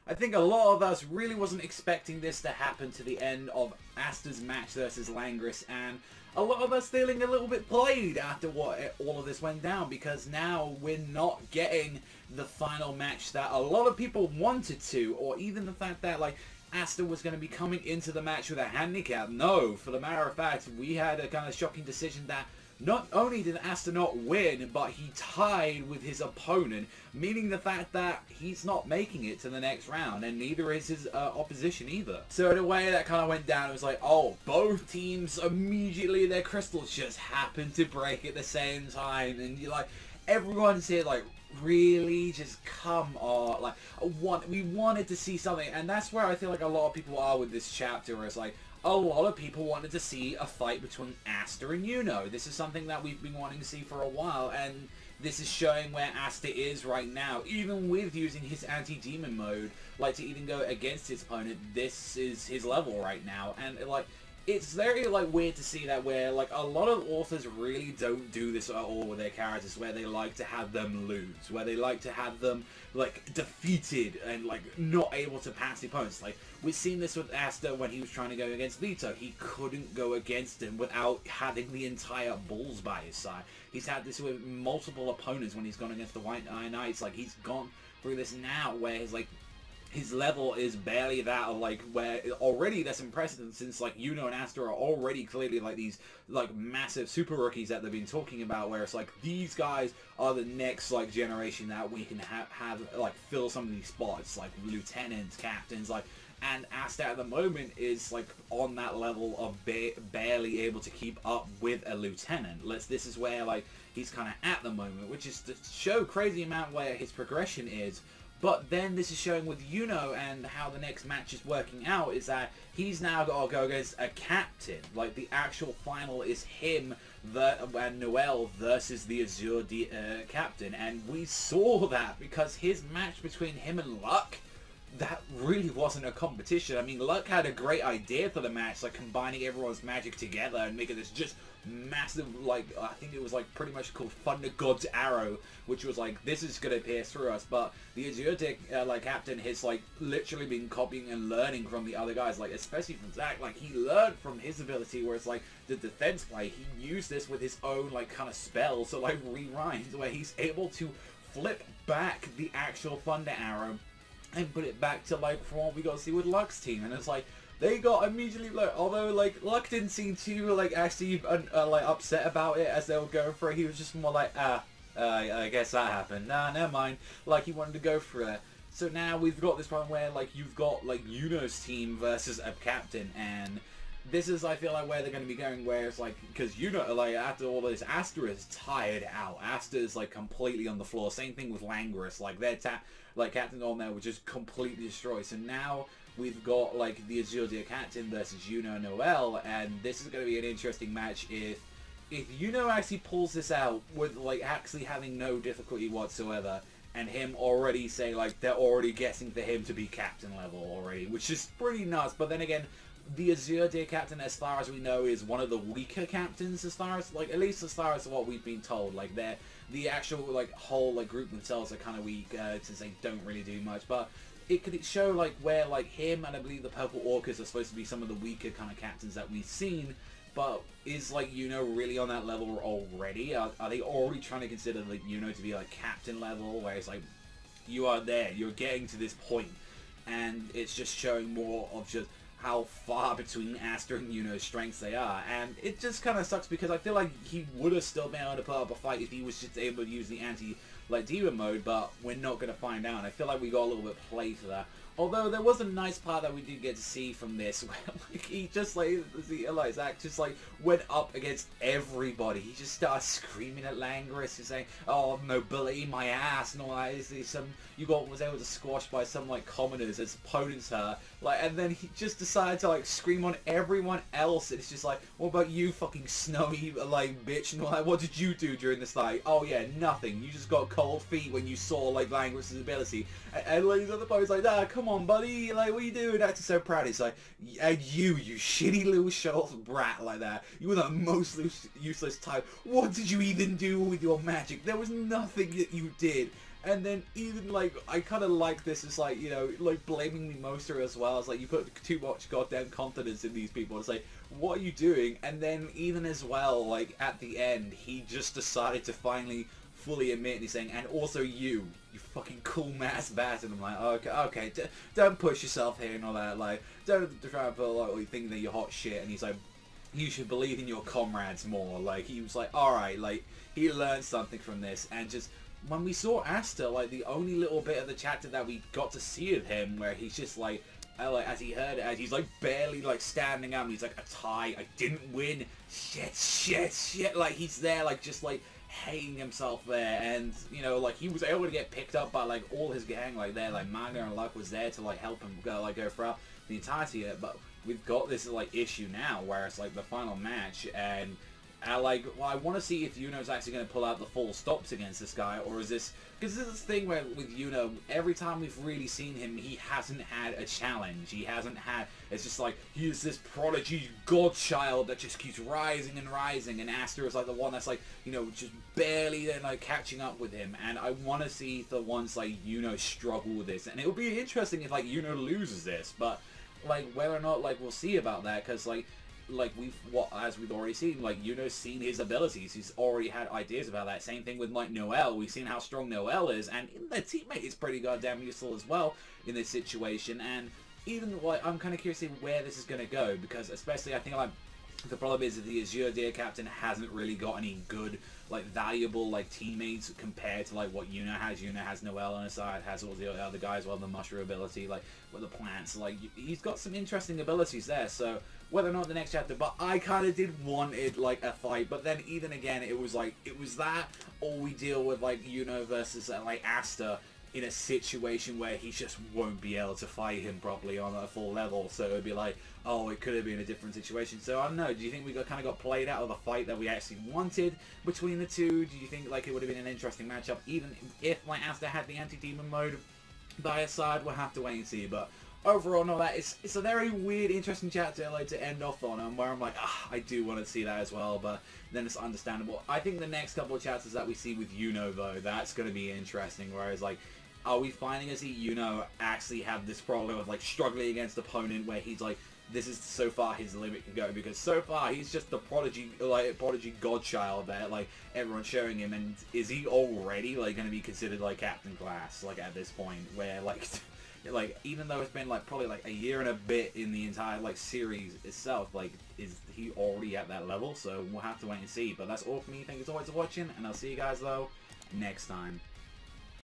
I think a lot of us really wasn't expecting this to happen to the end of Asta's match versus Languoris, and a lot of us feeling a little bit played after all of this went down, because now we're not getting the final match that a lot of people wanted to, or even the fact that like Asta was going to be coming into the match with a handicap. No, for the matter of fact, we had a kind of shocking decision that not only did Asta not win, but he tied with his opponent, meaning the fact that he's not making it to the next round, and neither is his opposition either. So in a way that kind of went down, it was like, oh, both teams immediately, their crystals just happened to break at the same time, and you're like, everyone's here like, really, just come on, like, we wanted to see something, and that's where I feel like a lot of people are with this chapter, where it's like, a lot of people wanted to see a fight between Asta and Yuno. This is something that we've been wanting to see for a while, and this is showing where Asta is right now. Even with using his anti-demon mode, like to even go against his opponent, this is his level right now. And like, it's very like weird to see that where like a lot of authors really don't do this at all with their characters, where they like to have them lose, where they like to have them like defeated and like not able to pass the opponents. Like we've seen this with Asta when he was trying to go against Vito. He couldn't go against him without having the entire Bulls by his side. He's had this with multiple opponents when he's gone against the White Knights. Like he's gone through this now where he's like, his level is barely that of like where already that's impressive, since like Yuno and Asta are already clearly like these like massive super rookies that they've been talking about, where it's like these guys are the next like generation that we can have like fill some of these spots, like lieutenants, captains, like, and Asta at the moment is like on that level of barely able to keep up with a lieutenant. This is where like he's kind of at the moment, which is to show crazy amount where his progression is. But then this is showing with Yuno and how the next match is working out, is that he's now got to go against a captain. Like the actual final is him and Noel versus the Azure captain. And we saw that because his match between him and Luck, that really wasn't a competition. I mean, Luck had a great idea for the match, like combining everyone's magic together and making this just massive, like, I think it was like pretty much called Thunder God's Arrow, which was like, this is going to pierce through us. But the Azure like captain has like literally been copying and learning from the other guys, like especially from Zach. Like he learned from his ability, where it's like the defense play, he used this with his own like kind of spell, so like rewinds, where he's able to flip back the actual Thunder Arrow and put it back to like from what we got to see with Luck's team. And it's like they got immediately like, although like Luck didn't seem too like actually like upset about it as they were going for it. He was just more like, I guess that happened. Nah, never mind. Like he wanted to go for it. So now we've got this problem where like you've got like Yuno's team versus a captain, and this is, I feel like, where they're going to be going, where it's like, because Yuno, like, after all this, Asta is tired out. Asta is, like, completely on the floor. Same thing with Languoris. Like, their captain on there was just completely destroyed. So now we've got, like, the Azure captain versus Yuno and Noel, and this is going to be an interesting match if Yuno actually pulls this out with, like, actually having no difficulty whatsoever, and him already saying, like, they're already guessing for him to be captain level already, which is pretty nuts. But then again, the Azure captain, as far as we know, is one of the weaker captains, as far as, like, at least as far as what we've been told. Like, the actual, like, whole, like, group themselves are kind of weak, since they don't really do much. But it could show, like, where, like, him and I believe the Purple Orcas are supposed to be some of the weaker kind of captains that we've seen. But is, like, Yuno really on that level already? Are they already trying to consider, like, Yuno to be, like, captain level, where it's like, you are there, you're getting to this point, and it's just showing more of just how far between Asta and Yuno's strengths they are. And it just kind of sucks, because I feel like he would have still been able to put up a fight if he was just able to use the demon mode, but we're not going to find out. And I feel like we got a little bit play for that. Although there was a nice part that we did get to see from this, where like he just like Zach just like went up against everybody. He just started screaming at Languoris and saying, "Oh, nobility, my ass!" and all that. Was able to squash by some like commoners as opponents her, like, and then he just decided to like scream on everyone else. It's just like, what about you, fucking snowy like bitch? And all that. What did you do during this fight? Oh yeah, nothing. You just got cold feet when you saw like Languoris' ability. And like these other opponents like, ah, come on, buddy, like, what are you doing? Acting so proud. It's like, and you shitty little short brat like that. You were the most useless type. What did you even do with your magic? There was nothing that you did. And then even, like, I kind of like this as, like, you know, like, blaming Mimosa as well. It's like, you put too much goddamn confidence in these people. It's like, what are you doing? And then even as well, like, at the end, he just decided to finally fully admit, and he's saying, and also you fucking cool mass bastard. And I'm like, okay, don't push yourself here and all that. Like, don't try and feel like you think that you're hot shit. And he's like, you should believe in your comrades more. Like, he was like, alright, like, he learned something from this. And just, when we saw Asta, like, the only little bit of the chapter that we got to see of him, where he's just like as he heard it, as he's like barely like standing up, and he's like, a tie, I didn't win, shit, like, he's there, like, just like hating himself there. And, you know, like, he was able to get picked up by like all his gang, like, there, like, Magna and Luck was there to like help him go throughout the entirety of it. But we've got this like issue now where it's like the final match, and like, well, I want to see if Yuno's actually going to pull out the full stops against this guy, or is this... Because this is this thing where, with Yuno, every time we've really seen him, he hasn't had a challenge. He hasn't had... It's just like, he's this prodigy godchild that just keeps rising and rising, and Asta is like the one that's like, you know, just barely then like catching up with him. And I want to see the ones like Yuno struggle with this. And it would be interesting if like Yuno loses this, but like whether or not like we'll see about that, because like as we've already seen, like, Yuno's seen his abilities. He's already had ideas about that. Same thing with, like, Noelle. We've seen how strong Noelle is, and their teammate is pretty goddamn useful as well in this situation. And even, like, I'm kind of curious to see where this is going to go, because especially, I think, like, the problem is that the Azure Deer Captain hasn't really got any good, like, valuable, like, teammates compared to, like, what Yuno has. Yuno has Noelle on his side, has all the other guys, well, the mushroom ability, like, with the plants. Like, he's got some interesting abilities there, so whether or not the next chapter, but I kind of did want it, like, a fight. But then, even again, it was, like, it was that, or we deal with, like, Yuno versus, like, Asta in a situation where he just won't be able to fight him properly on a full level. So it would be like, oh, it could have been a different situation. So I don't know, do you think we kind of got played out of the fight that we actually wanted between the two? Do you think like it would have been an interesting matchup, even if like Asta had the anti-demon mode by his side? We'll have to wait and see. But overall, no, that it's a very weird, interesting chapter like to end off on, and where I'm like, I do want to see that as well, but then it's understandable. I think the next couple of chapters that we see with Yuno, though, that's going to be interesting, whereas like, are we finding to see Yuno actually have this problem of like struggling against opponent where he's like, this is so far his limit can go, because so far he's just the prodigy godchild that like everyone's showing him, and is he already like going to be considered like captain class like at this point, where like like even though it's been like probably like a year and a bit in the entire like series itself, like is he already at that level? So we'll have to wait and see. But that's all for me. Thank you so much for watching, and I'll see you guys though next time.